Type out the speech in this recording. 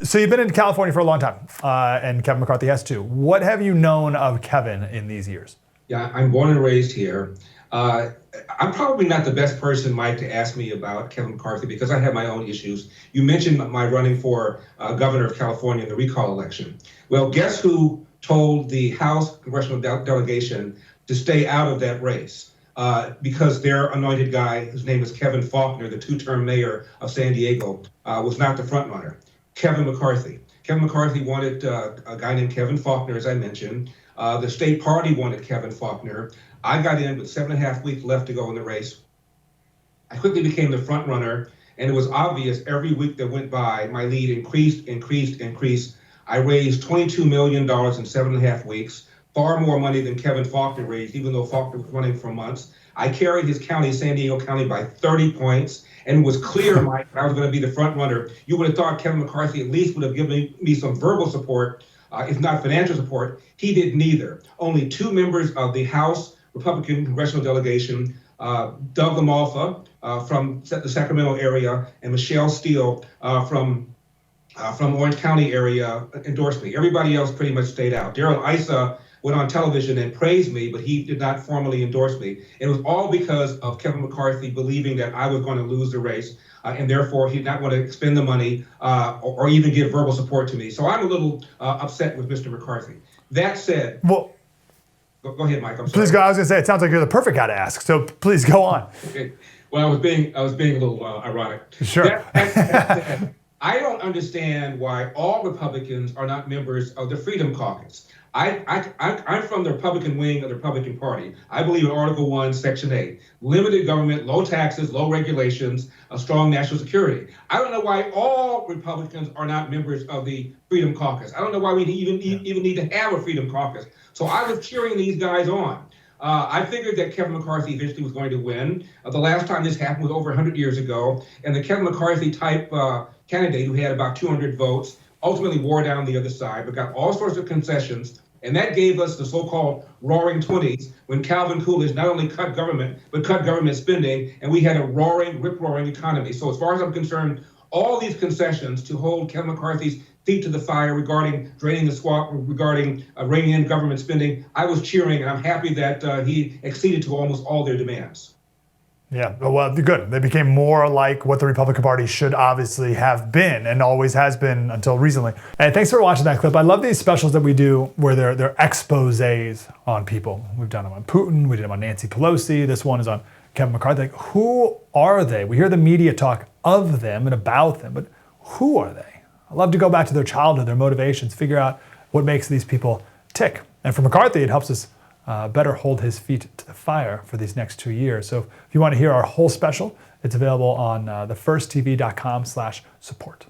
So you've been in California for a long time, and Kevin McCarthy has too. What have you known of Kevin in these years? Yeah, I'm born and raised here. I'm probably not the best person, Mike, to ask me about Kevin McCarthy because I have my own issues. You mentioned my running for governor of California in the recall election. Well, guess who told the House congressional delegation to stay out of that race? Because their anointed guy, whose name is Kevin Faulconer, the two-term mayor of San Diego, was not the front runner. Kevin McCarthy. Kevin McCarthy wanted a guy named Kevin Faulconer, as I mentioned. The state party wanted Kevin Faulconer. I got in with 7.5 weeks left to go in the race. I quickly became the front runner, and it was obvious every week that went by, my lead increased. I raised $22 million in 7.5 weeks, far more money than Kevin Faulconer raised, even though Faulconer was running for months. I carried his county, San Diego County, by 30 points, and it was clear, Mike, I was going to be the front runner. You would have thought Kevin McCarthy at least would have given me some verbal support, if not financial support. He did neither. Only 2 members of the House Republican congressional delegation, Doug LaMalfa from the Sacramento area and Michelle Steele from Orange County area endorsed me. Everybody else pretty much stayed out. Darrell Issa went on television and praised me, but he did not formally endorse me. It was all because of Kevin McCarthy believing that I was going to lose the race, and therefore he did not want to expend the money or even give verbal support to me. So I'm a little upset with Mr. McCarthy. That said, well, go ahead, Mike. I'm sorry. Please go. I was going to say it sounds like you're the perfect guy to ask. So please go on. Okay. Well, I was being a little ironic. Sure. That said, I don't understand why all Republicans are not members of the Freedom Caucus. I'm from the Republican wing of the Republican Party. I believe in Article 1, Section 8, limited government, low taxes, low regulations, a strong national security. I don't know why all Republicans are not members of the Freedom Caucus. I don't know why we even need to have a Freedom Caucus. So I was cheering these guys on. I figured that Kevin McCarthy eventually was going to win. The last time this happened was over 100 years ago, and the Kevin McCarthy type candidate who had about 200 votes ultimately wore down the other side, but got all sorts of concessions. And that gave us the so-called roaring 20s when Calvin Coolidge not only cut government, but cut government spending, and we had a rip-roaring economy. So as far as I'm concerned, all these concessions to hold Kevin McCarthy's feet to the fire regarding draining the swamp, regarding reining in government spending, I was cheering, and I'm happy that he acceded to almost all their demands. Yeah, well, good. They became more like what the Republican Party should obviously have been and always has been until recently. And thanks for watching that clip. I love these specials that we do where they're exposés on people. We've done them on Putin. We did them on Nancy Pelosi. This one is on Kevin McCarthy. Like, who are they? We hear the media talk of them and about them, but who are they? I love to go back to their childhood, their motivations, figure out what makes these people tick. And for McCarthy, it helps us better hold his feet to the fire for these next 2 years. So if you want to hear our whole special, it's available on thefirsttv.com/support.